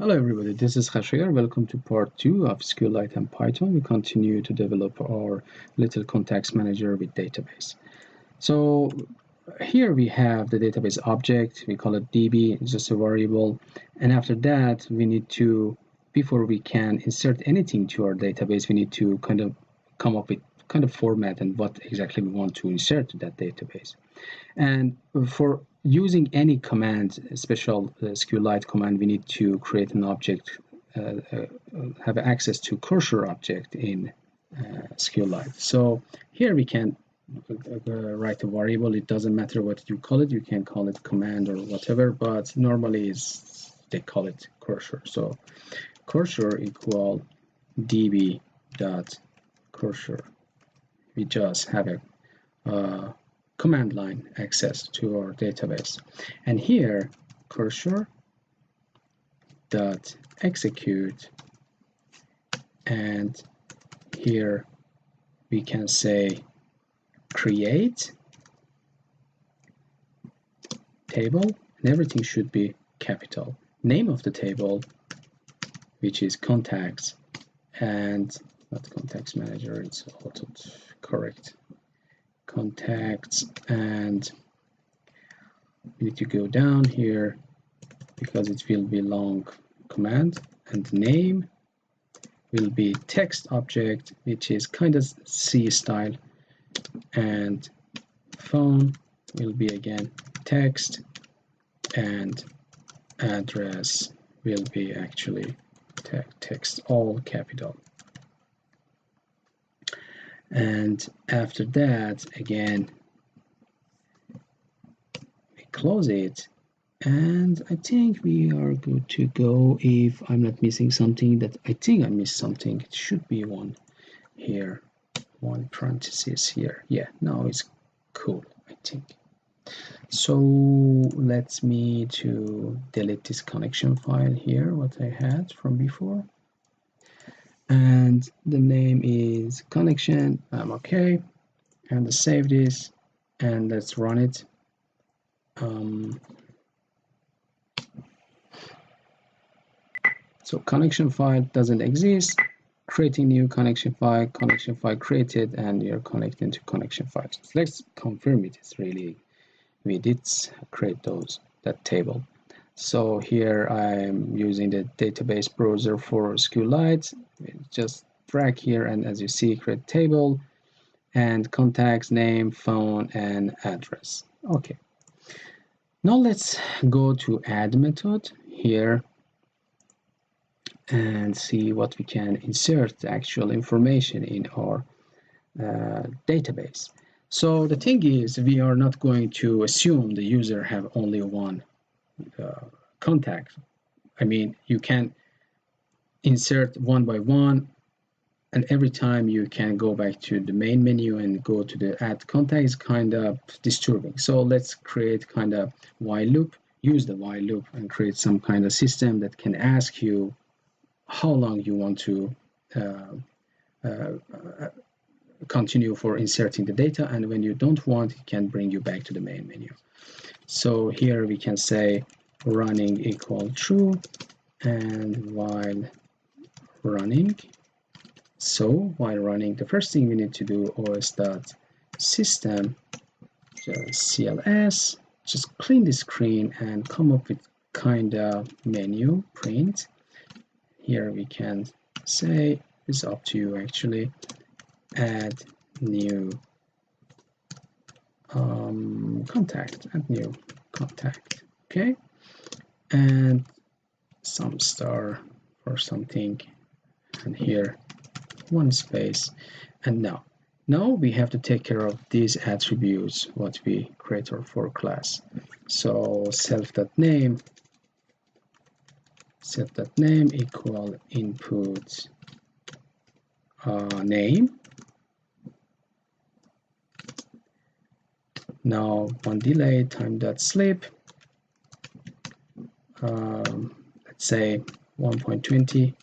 Hello everybody, this is Khashayar. Welcome to part 2 of Sqlite and Python. We continue to develop our little context manager with database. So here we have the database object, we call it DB, it's just a variable. And after that, we need to, before we can insert anything to our database, we need to kind of come up with kind of format and what exactly we want to insert to that database. And for using any command, special Sqlite command, we need to create an object, have access to cursor object in Sqlite. So here we can write a variable. It doesn't matter what you call it. You can call it command or whatever, but normally they call it cursor. So cursor equal db dot cursor. We just have a command line access to our database, and here cursor dot execute, and here we can say create table, and everything should be capital. Name of the table, which is contacts, and not context manager, it's auto correct contacts, and we need to go down here because it will be long command, and name will be text object, which is kind of C style, and phone will be again text, and address will be actually text, all capital. And after that, again, we close it, and I think we are good to go. If I'm not missing something, that I think I missed something, it should be one here, one parenthesis here. Yeah, now it's cool, I think. So let me to delete this connection file here, what I had from before. And the name is connection. I'm okay, and save this, and let's run it. So connection file doesn't exist. Creating new connection file created, and you're connecting to connection files. So let's confirm it. It's really, we did create that table. So here I'm using the database browser for Sqlite. Just drag here, and as you see, create table and contacts, name, phone, and address. Okay. Now let's go to add method here and see what we can insert the actual information in our database. So the thing is, we are not going to assume the user have only one contact. I mean, you can insert one by one, and every time you can go back to the main menu and go to the add contact is kind of disturbing. So let's create kind of while loop, use the while loop, and create some kind of system that can ask you how long you want to continue for inserting the data, and when you don't want, it can bring you back to the main menu. So here we can say running equal true, and while running. So while running, the first thing we need to do os.system cls, just clean the screen and come up with kind of menu print. Here we can say, it's up to you actually, add new contact, add new contact, okay, and some star or something, and here one space. And now we have to take care of these attributes what we create our for class. So self.name equal input name. Now one delay time.sleep, let's say 1.20.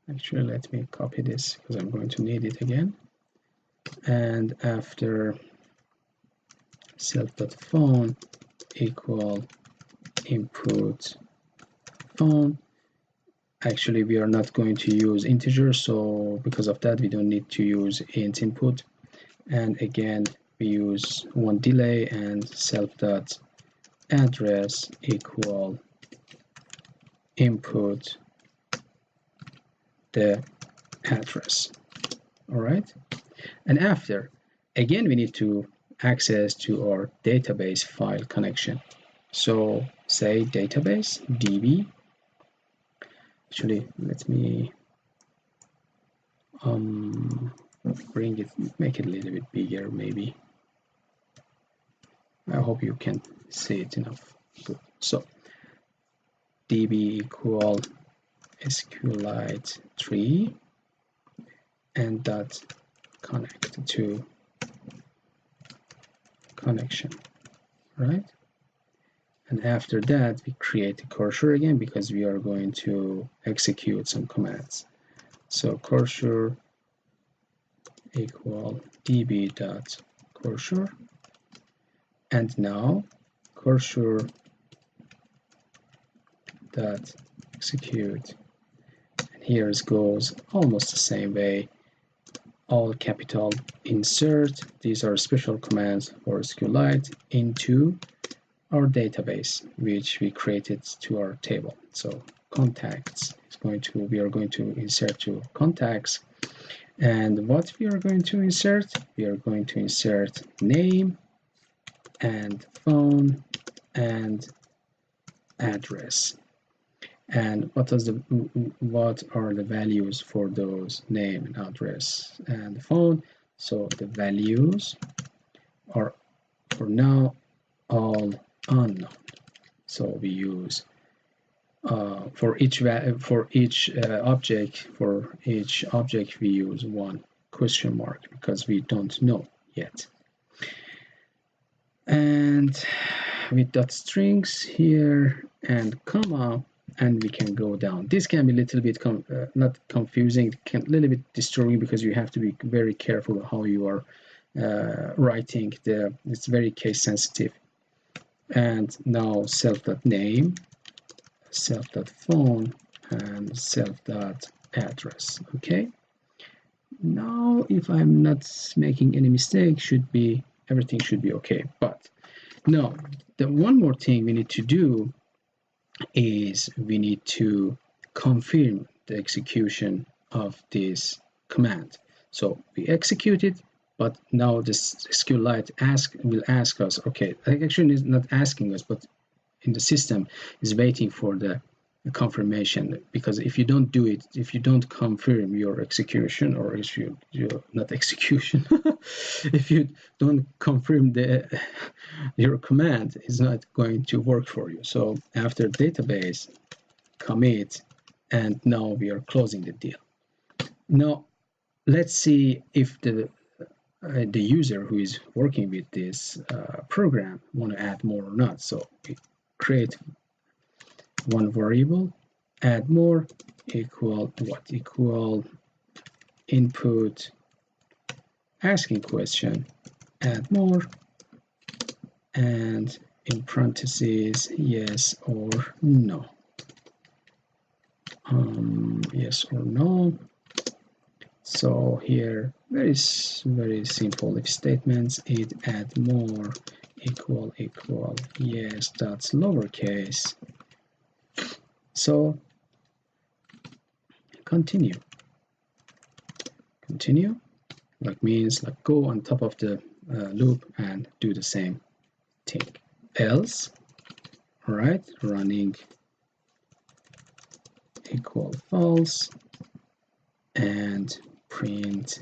Actually, let me copy this because I'm going to need it again. And after self.phone equal input phone, actually we are not going to use integers, so because of that we don't need to use int input. And again we use one delay and self dot address equal input the address. All right, and after, again we need to access to our database file connection. So say database db. Actually, let me bring it, make it a little bit bigger maybe. I hope you can see it enough. Good. So db equal Sqlite 3 and dot connect to connection, right? And after that we create a cursor again because we are going to execute some commands. So cursor equal db dot cursor, and now cursor dot execute, and here it goes almost the same way, all capital insert. These are special commands for Sqlite into our database which we created to our table. So contacts is going to, we are going to insert to contacts, and what we are going to insert, we are going to insert name and phone and address. And what are the values for those name and address and phone? So the values are for now all unknown. So we use for each object we use one question mark because we don't know yet. And with dot strings here and comma, and we can go down. This can be a little bit not confusing, a little bit disturbing because you have to be very careful how you are writing. It's very case sensitive. And now self.name, self.phone, and self.address. Okay. Now, if I'm not making any mistake, everything should be okay. But now, the one more thing we need to do is we need to confirm the execution of this command. So we execute it, but now this Sqlite will ask us, okay, actually is not asking us, but in the system is waiting for the confirmation, because if you don't do it, if you don't confirm your execution, or if you not execution, if you don't confirm your command, is not going to work for you. So after database commit, and now we are closing the deal. Now let's see if the user who is working with this program want to add more or not. So we create one variable, add more, equal what? Equal input asking question, add more, and in parentheses yes or no. Yes or no. So here very simple if statements, it add more equal yes, that's lowercase. So continue, like means like go on top of the loop and do the same thing. Else, all right, running equal false, and print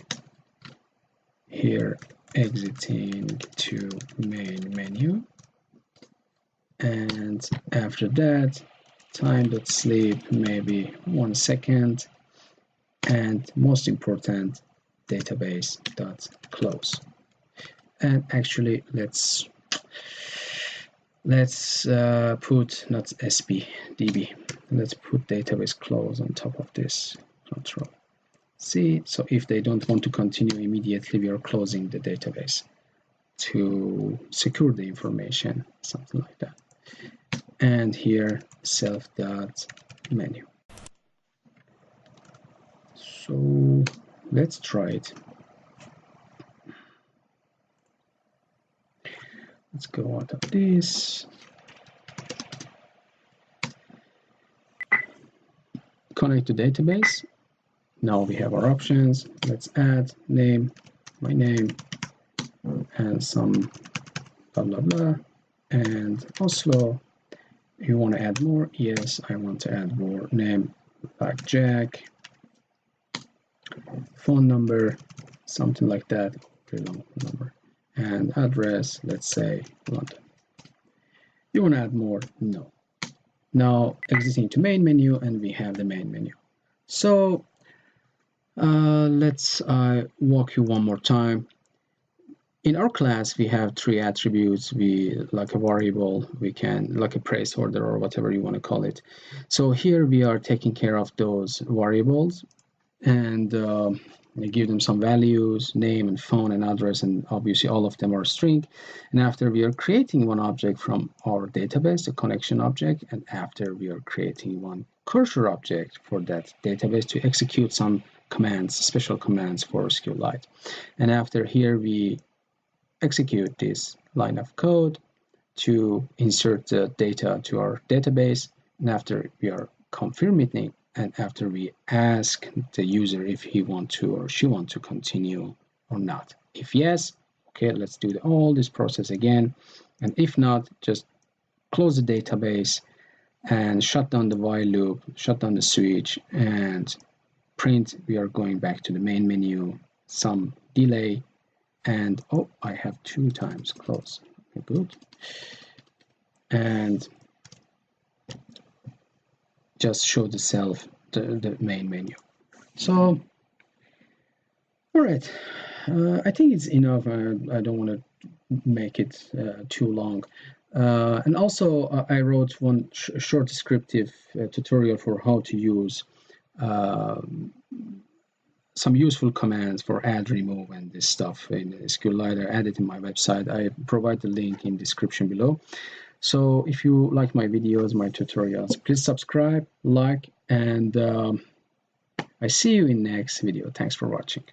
here exiting to main menu, and after that time.sleep maybe 1 second, and most important database.close. And actually let's put not sp db, let's put database close on top of this control C. So if they don't want to continue immediately, we are closing the database to secure the information, something like that. And here self.menu. So let's try it. Let's go out of this. Connect to database. Now we have our options. Let's add name, my name, and some blah blah blah. And Oslo. You want to add more? Yes, I want to add more name like Jack, phone number, something like that, pretty long number, and address, let's say London. You want to add more? No. Now exiting to main menu, and we have the main menu. So let's walk you one more time. In our class, we have three attributes. We like a variable, we can like a placeholder or whatever you want to call it. So here we are taking care of those variables, and we give them some values, name and phone and address, and obviously all of them are string. And after we are creating one object from our database, a connection object, and after we are creating one cursor object for that database to execute some commands, special commands for Sqlite. And after here we execute this line of code to insert the data to our database, and after we are confirming it, and after we ask the user if he wants to or she wants to continue or not. If yes, okay, let's do all this process again, and if not, just close the database and shut down the while loop, shut down the switch, and print. We are going back to the main menu, some delay, and oh, I have 2 times close. Okay, good. And just show the main menu. So, all right, I think it's enough. I don't want to make it too long. And also, I wrote one short descriptive tutorial for how to use some useful commands for add, remove, and this stuff in Sqlite. I added in my website. I provide the link in description below. So if you like my videos, my tutorials, please subscribe, like, and I see you in next video. Thanks for watching.